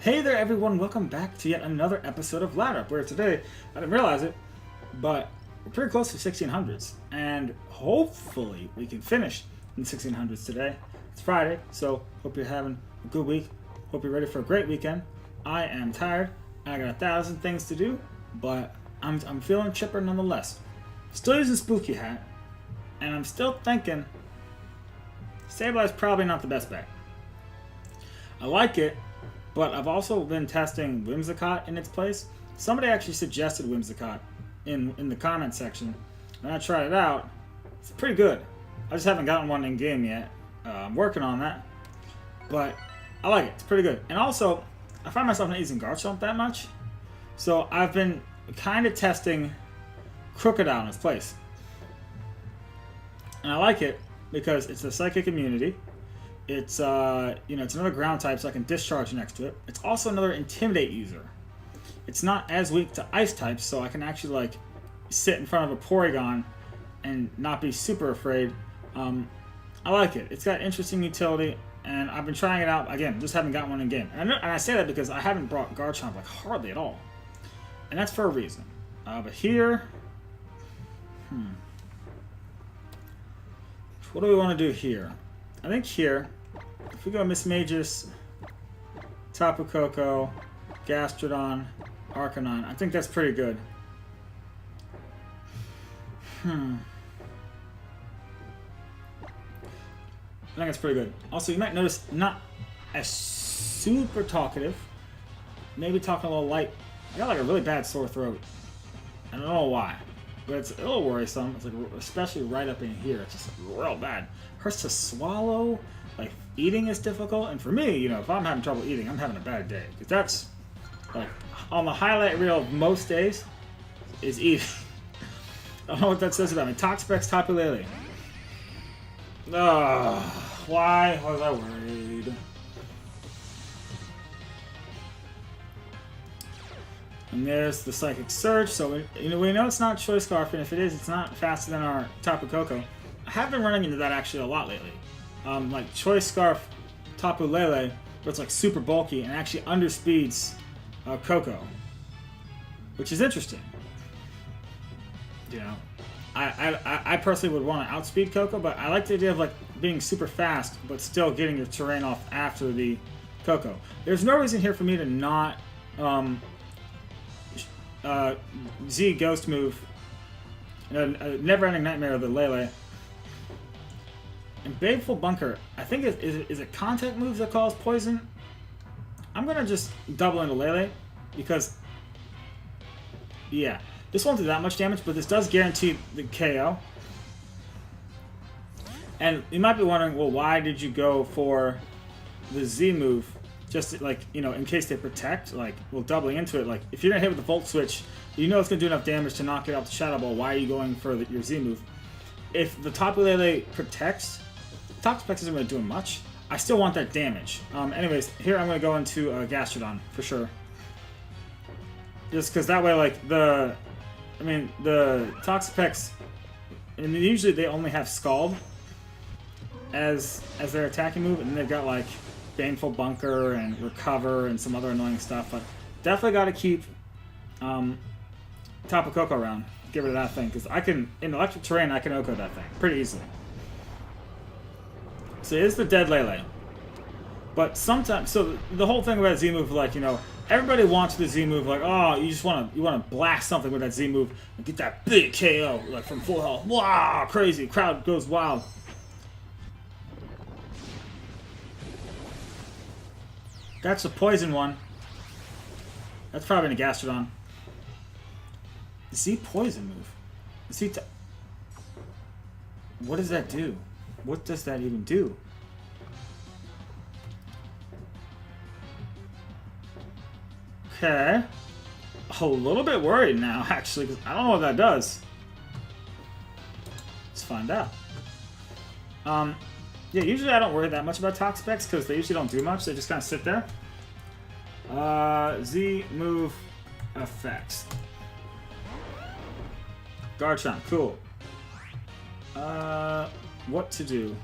Hey there everyone, welcome back to yet another episode of Ladder Up, where today, I didn't realize it, but we're pretty close to 1600s, and hopefully we can finish in the 1600s today. It's Friday, so hope you're having a good week, hope you're ready for a great weekend. I am tired, and I got 1,000 things to do, but I'm feeling chipper nonetheless. Still using Spooky Hat, and I'm still thinking Stabilize probably not the best bet. I like it, but I've also been testing Whimsicott in its place. Somebody actually suggested Whimsicott in the comment section, and I tried it out. It's pretty good. I just haven't gotten one in game yet. I'm working on that, but I like it. It's pretty good. And also, I find myself not using Garchomp that much, so I've been kind of testing Crocodile in its place, and I like it because it's a psychic immunity. It's it's another ground type, so I can discharge next to it. It's also another intimidate user. It's not as weak to ice types, so I can actually like sit in front of a Porygon and not be super afraid. I like it. It's got interesting utility, and I've been trying it out again. Just haven't gotten one in game, and I say that because I haven't brought Garchomp like hardly at all, and that's for a reason. But here, what do we want to do here? I think here, if we go MISMAGIUS, Tapu Koko, Gastrodon, Arcanine, I think that's pretty good. I think it's pretty good. Also, you might notice not as super talkative. Maybe talking a little light. I got like a really bad sore throat. I don't know why, but it's a little worrisome. It's like, especially right up in here. It's just real bad. Hurts to swallow. Like, eating is difficult. And for me, if I'm having trouble eating, I'm having a bad day. Because that's, like, on the highlight reel of most days, is eating. I don't know what that says about me. Toxapex Tapu Lele. Why was I worried? And there's the Psychic Surge, so we know it's not Choice Scarf, and if it is, it's not faster than our Tapu Koko. I have been running into that actually a lot lately. Like Choice Scarf Tapu Lele, where it's like super bulky and actually underspeeds Koko, which is interesting. I personally would want to outspeed Koko, but I like the idea of like being super fast, but still getting your terrain off after the Koko. There's no reason here for me to not Z Ghost move, a never-ending nightmare of the Lele. And Baneful Bunker, I think is it contact moves that cause poison? I'm gonna just double into Lele because, yeah, this won't do that much damage, but this does guarantee the KO. And you might be wondering, well, why did you go for the Z move? Just like, in case they protect, like, well, doubling into it, like, if you're gonna hit with the Volt Switch, it's gonna do enough damage to knock it out the Shadow Ball. Why are you going for your Z move? If the Tapu Lele protects, Toxapex isn't really doing much. I still want that damage. Anyways, here I'm gonna go into Gastrodon for sure. Just because that way, like, the Toxapex, and usually they only have Scald as their attacking move, and they've got like Baneful Bunker and Recover and some other annoying stuff, but definitely got to keep Tapu Koko around. Get rid of that thing, because in electric terrain, I can OHKO that thing pretty easily. So it is the dead Lele. But sometimes, so the whole thing about Z move, like, everybody wants the Z move, like, oh, you want to blast something with that Z move and get that big KO, like from full health. Wow, crazy, crowd goes wild. That's a poison one. That's probably a Gastrodon. Z poison move. What does that do? What does that even do? Okay. A little bit worried now, actually, because I don't know what that does. Let's find out. Yeah, usually I don't worry that much about Toxapex because they usually don't do much. They just kind of sit there. Z move effects. Garchomp, cool. What to do?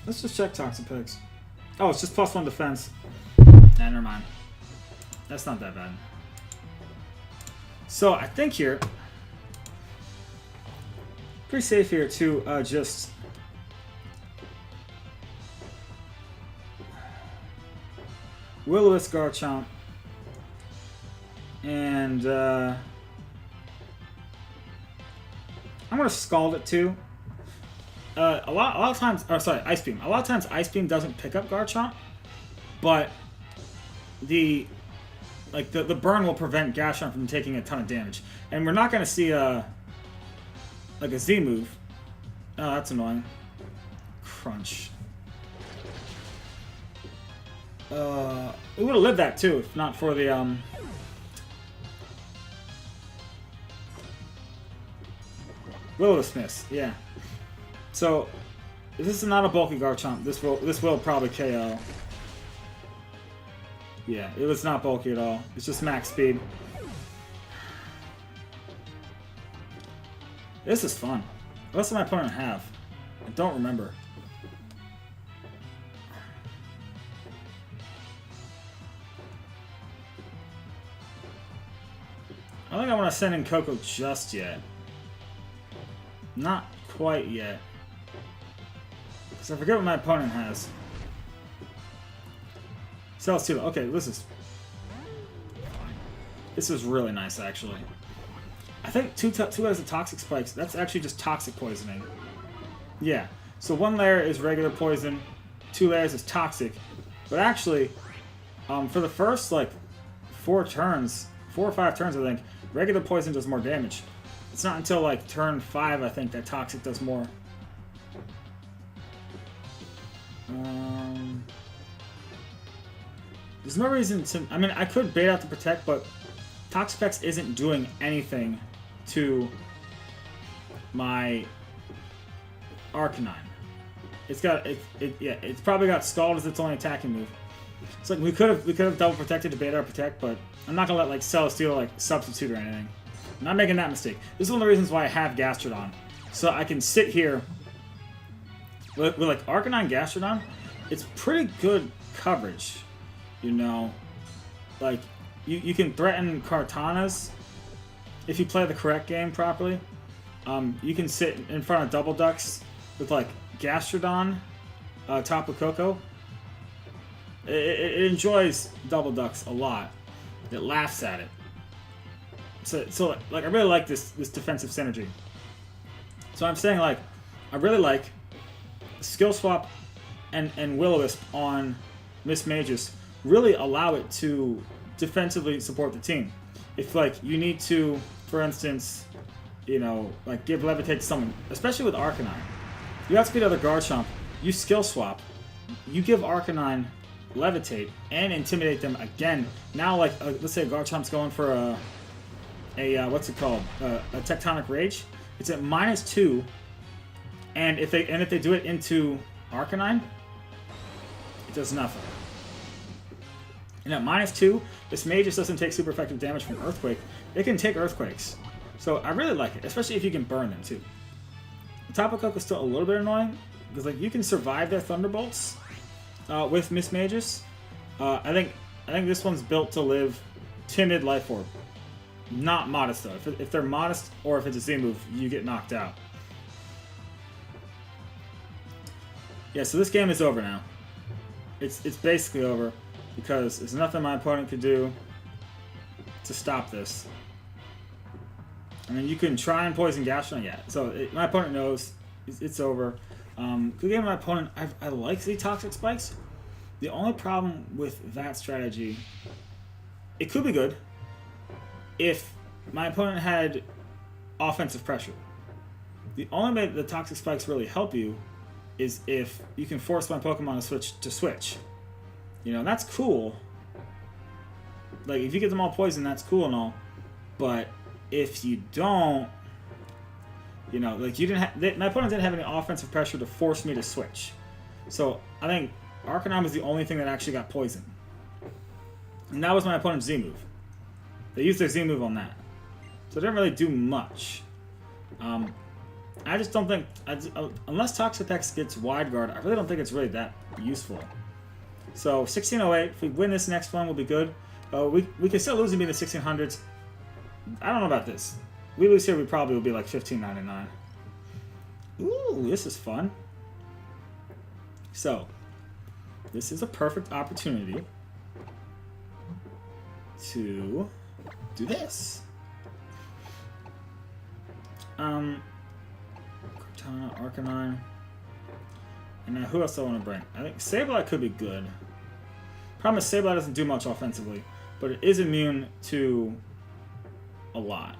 Let's just check Toxic Pigs. Oh, it's just +1 defense. Never mind. That's not that bad. So I think here, pretty safe here to just Will-O-Wisp Garchomp and I'm gonna Scald it too. A lot of times, or sorry, Ice Beam. A lot of times, Ice Beam doesn't pick up Garchomp, but the burn will prevent Garchomp from taking a ton of damage, and we're not gonna see a Z move. Oh, that's annoying. Crunch. We would have lived that too if not for the Will-O-Wisp miss. Yeah. So if this is not a bulky Garchomp, this will probably KO. Yeah, it was not bulky at all. It's just max speed. This is fun. What else did my opponent have? I don't remember. I don't think I want to send in Coco just yet. Not quite yet. Because I forget what my opponent has. Celesteela. Okay, this is really nice, actually. I think two layers of Toxic Spikes, that's actually just Toxic Poisoning. Yeah. So 1 layer is regular poison, 2 layers is Toxic. But actually, for the first, like, 4 or 5 turns, I think, regular poison does more damage. It's not until, like, turn 5, I think, that Toxic does more. There's no reason to... I mean, I could bait out the Protect, but Toxapex isn't doing anything to my Arcanine. It's got... yeah, it's probably got Scald as its only attacking move. It's like, we could have double protected to bait out Protect, but I'm not going to let, like, Celesteela, like, substitute or anything. I'm not making that mistake. This is one of the reasons why I have Gastrodon. So I can sit here with like, Arcanine Gastrodon. It's pretty good coverage. You know, like, you can threaten Kartanas if you play the correct game properly. You can sit in front of Double Ducks with, like, Gastrodon, Tapu Koko. It enjoys Double Ducks a lot. It laughs at it. So like, I really like this defensive synergy. So I'm saying, like, I really like Skill Swap and Will-O-Wisp on Mismagius really allow it to defensively support the team. If, like, you need to, for instance, you know, like, give Levitate to someone, especially with Arcanine. You outspeed other Garchomp, you Skill Swap, you give Arcanine Levitate and Intimidate them again. Now, like, let's say Garchomp's going for a what's it called? A Tectonic Rage. It's at -2, and if they do it into Arcanine, it does nothing. And at -2, this Magus doesn't take super effective damage from Earthquake. It can take Earthquakes. So I really like it, especially if you can burn them too. Tapu Koko is still a little bit annoying, because, like, you can survive their Thunderbolts with Mismagius. I think this one's built to live Timid Life Orb. Not Modest, though. If they're Modest, or if it's a Z move, you get knocked out. Yeah, so this game is over now. It's basically over, because there's nothing my opponent could do to stop this. I mean, you can try and poison Gastrodon, yeah. So my opponent knows it's over. Good game, my opponent. I like the Toxic Spikes. The only problem with that strategy, it could be good if my opponent had offensive pressure. The only way the Toxic Spikes really help you is if you can force my Pokemon to switch. You know, that's cool. Like, if you get them all poisoned, that's cool and all. But if you don't, you know, like, you didn't have... my opponent didn't have any offensive pressure to force me to switch. So, I think Arcanine was the only thing that actually got poisoned. And that was my opponent's Z move. They used their Z move on that. So it didn't really do much. I just don't think, unless Toxapex gets wide guard, I really don't think it's really that useful. So 1608, if we win this next one, we'll be good. We can still lose and be in the 1600s. I don't know about this. We lose here, we probably will be like 1599. Ooh, this is fun. So, this is a perfect opportunity to do this. Cortana, Arcanine. And now who else do I want to bring? I think Sableye could be good. Problem is Sableye doesn't do much offensively, but it is immune to a lot.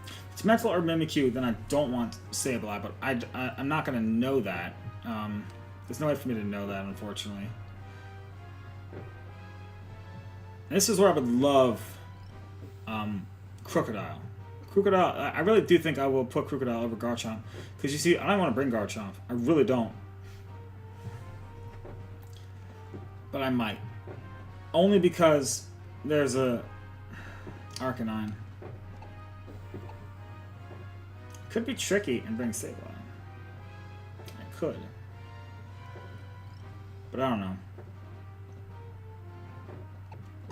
If it's Mental or Mimikyu, then I don't want Sableye, but I'm not going to know that. There's no way for me to know that, unfortunately. And this is where I would love Crocodile. Crocodile, I really do think I will put Crocodile over Garchomp. Because you see, I don't want to bring Garchomp. I really don't. But I might. Only because there's a Arcanine. Could be tricky and bring Sableye. I could. But I don't know.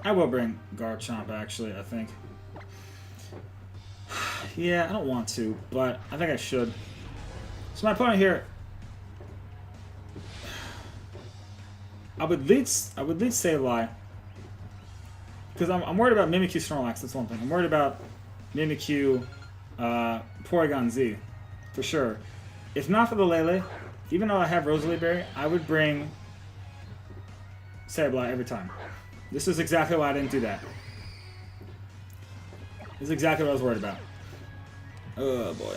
I will bring Garchomp, actually, I think. Yeah, I don't want to, but I think I should. So my opponent here... I would lead Sableye. Because I'm worried about Mimikyu Snorlax, that's one thing. I'm worried about Mimikyu Porygon Z, for sure. If not for the Lele, even though I have Rosalie Berry, I would bring Sableye every time. This is exactly why I didn't do that. This is exactly what I was worried about. Oh boy.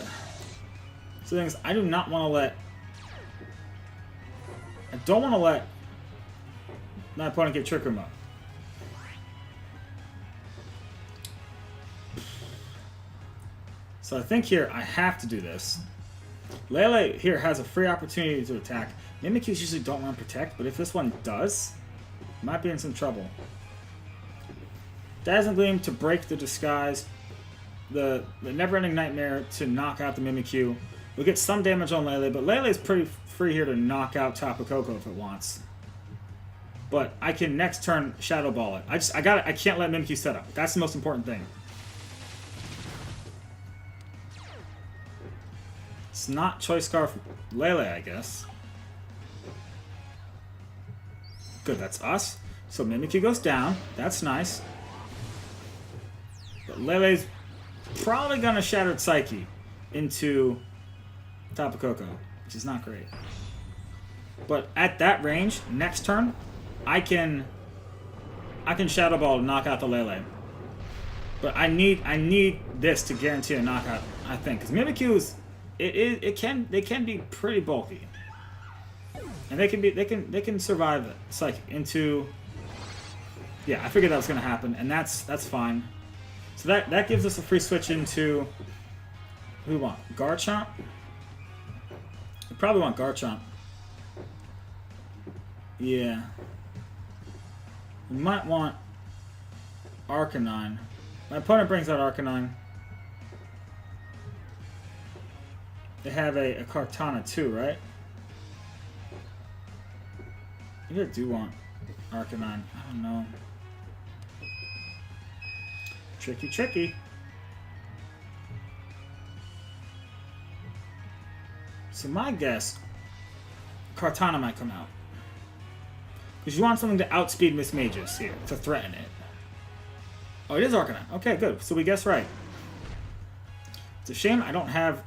So the thing is, I do not want to let... I don't want to let my opponent get Trick Room up. So I think here I have to do this. Lele here has a free opportunity to attack. Mimikyus usually don't run Protect, but if this one does, might be in some trouble. Dazzling Gleam to break the disguise. The Never-Ending Nightmare to knock out the Mimikyu. We'll get some damage on Lele, but Lele is pretty free here to knock out Tapu Koko if it wants. But I can next turn Shadow Ball it. I can't let Mimikyu set up. That's the most important thing. It's not Choice Scarf Lele, I guess. Good, that's us. So Mimikyu goes down. That's nice. But Lele's probably gonna Shattered Psyche into Tapu Koko, which is not great. But at that range, next turn, I can Shadow Ball to knock out the Lele. But I need this to guarantee a knockout, I think, because Mimikyu is they can be pretty bulky, and they can survive it. It's like into, yeah, I figured that was gonna happen, and that's fine. So that gives us a free switch into, who we want? Garchomp? We probably want Garchomp. Yeah. We might want Arcanine. My opponent brings out Arcanine. They have a Kartana too, right? Maybe I do want Arcanine. I don't know. Tricky, tricky. So my guess, Kartana might come out. Because you want something to outspeed MISMAGIUS here, to threaten it. Oh, it is Arcanine. Okay, good. So we guessed right. It's a shame I don't have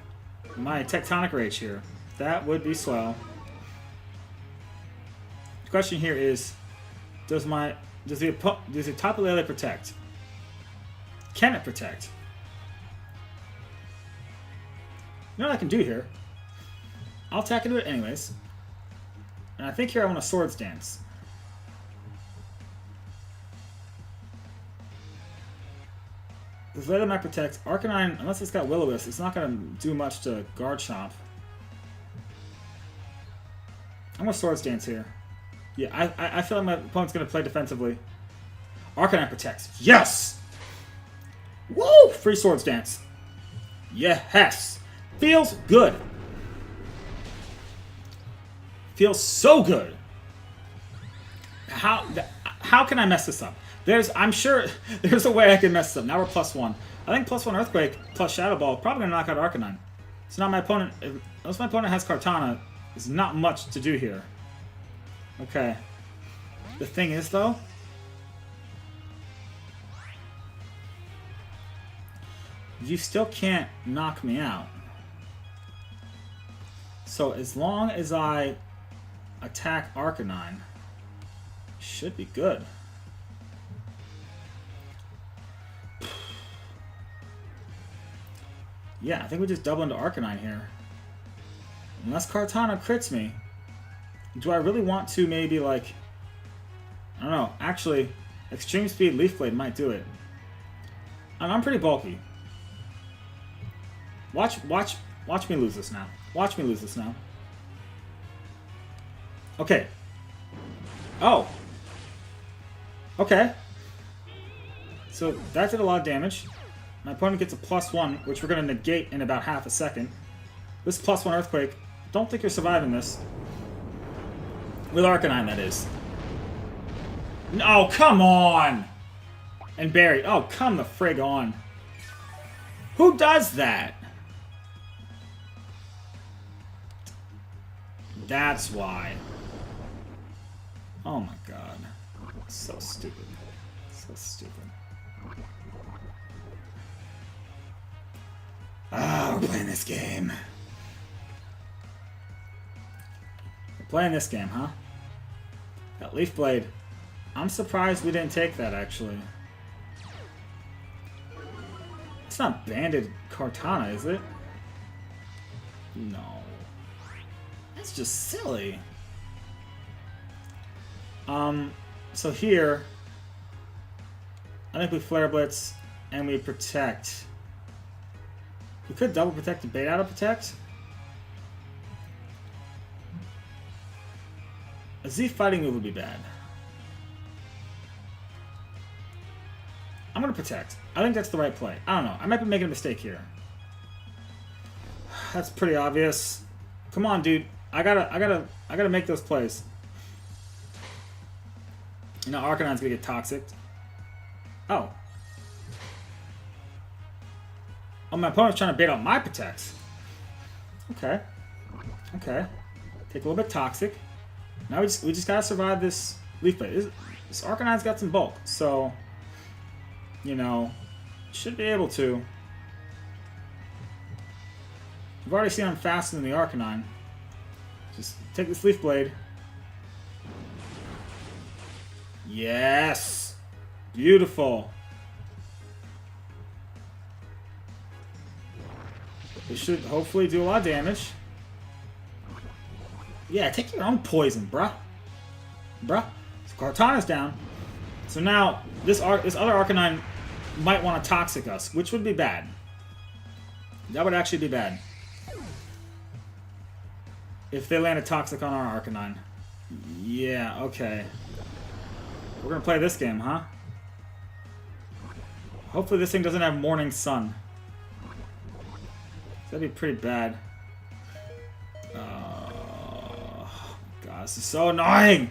my Tectonic Rage here. That would be swell. The question here is, does the Tapu Lele protect? Can it protect? You know what I can do here? I'll attack into it anyways. And I think here I want a Swords Dance. Because Lele might protect. Arcanine, unless it's got Will-O-Wisp, it's not going to do much to Garchomp. I'm going to Swords Dance here. Yeah, I feel like my opponent's going to play defensively. Arcanine protects. Yes! Woo! Free Swords Dance. Yes! Feels good. Feels so good. How can I mess this up? I'm sure there's a way I can mess this up. Now we're +1. I think +1 Earthquake plus Shadow Ball probably gonna knock out Arcanine. So now my opponent, unless my opponent has Kartana, there's not much to do here. Okay. The thing is though, you still can't knock me out. So as long as I attack Arcanine, should be good. Yeah, I think we just double into Arcanine here. Unless Kartana crits me, do I really want to maybe like... I don't know. Actually, Extreme Speed Leaf Blade might do it. I'm pretty bulky. Watch me lose this now. Watch me lose this now. Okay. Oh. Okay. So that did a lot of damage. My opponent gets a +1, which we're going to negate in about half a second. This +1 Earthquake. Don't think you're surviving this. With Arcanine, that is. No, come on! And Barry. Oh, come the frig on. Who does that? That's why. Oh my god. So stupid. So stupid. Ah, we're playing this game. We're playing this game, huh? That Leaf Blade. I'm surprised we didn't take that, actually. It's not Banded Kartana, is it? No. That's just silly. So here, I think we Flare Blitz and we protect. We could double protect and bait out of protect. A Z fighting move would be bad. I'm gonna protect. I think that's the right play. I don't know. I might be making a mistake here. That's pretty obvious. Come on, dude. I gotta make those plays. You know, Arcanine's gonna get toxic. Oh. Oh, my opponent's trying to bait out my protects. Okay. Okay. Take a little bit toxic. Now we just gotta survive this Leaf Blade. This Arcanine's got some bulk, so you know, should be able to. We've already seen I'm faster than the Arcanine. Just take this Leaf Blade. Yes! Beautiful. This should hopefully do a lot of damage. Yeah, take your own poison, bruh. Bruh. So Kartana's down. So now, this other Arcanine might want to Toxic us, which would be bad. That would actually be bad. If they land a Toxic on our Arcanine. Yeah, okay. We're gonna play this game, huh? Hopefully this thing doesn't have Morning Sun. That'd be pretty bad. God, this is so annoying!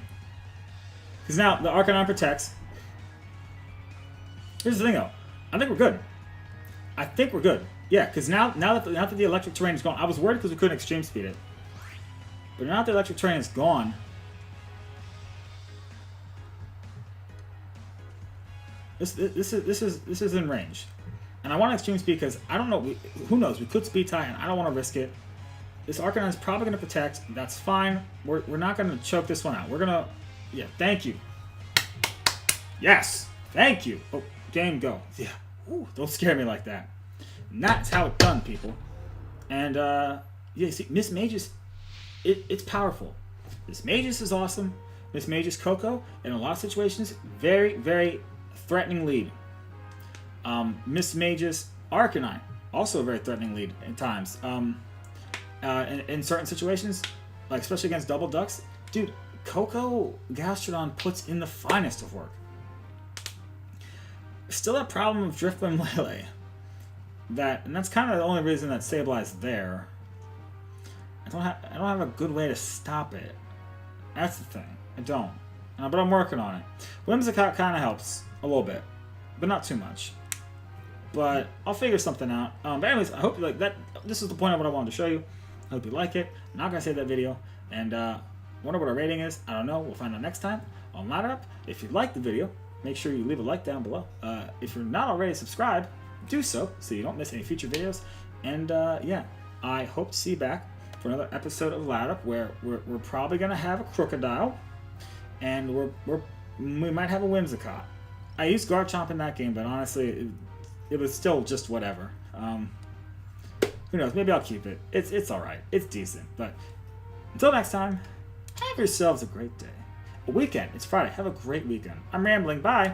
Because now, the Arcanine protects. Here's the thing, though. I think we're good. I think we're good. Yeah, because now that the electric terrain is gone, I was worried because we couldn't extreme speed it. But now that the electric terrain is gone, this is in range, and I want extreme speed because I don't know. Who knows? We could speed tie, and I don't want to risk it. This Arcanine is probably going to protect. That's fine. We're not going to choke this one out. We're gonna. Yeah. Thank you. Yes. Thank you. Oh, game go. Yeah. Ooh, don't scare me like that. And that's how it's done, people. And yeah. See, MISMAGIUS. It's powerful. MISMAGIUS is awesome. MISMAGIUS Coco, in a lot of situations, very, very threatening lead. MISMAGIUS Arcanine, also a very threatening lead at times. In certain situations, like especially against double ducks, dude, Coco Gastrodon puts in the finest of work. Still that problem of Driftblim Lele. And that's kind of the only reason that Sableye's there. I don't have a good way to stop it. That's the thing. I don't. But I'm working on it. Whimsicott kind of helps a little bit, but not too much. But I'll figure something out. But anyways, I hope you like that. This is the point of what I wanted to show you. I hope you like it. I'm not gonna save that video, and wonder what our rating is. I don't know. We'll find out next time on Ladder Up. If you liked the video, make sure you leave a like down below. If you're not already subscribed, do so you don't miss any future videos. And yeah, I hope to see you back for another episode of Ladder Up, where we're probably gonna have a Crocodile, and we might have a Whimsicott. I used Garchomp in that game, but honestly, it was still just whatever. Who knows? Maybe I'll keep it. It's all right. It's decent. But until next time, have yourselves a great day. A weekend. It's Friday. Have a great weekend. I'm rambling. Bye.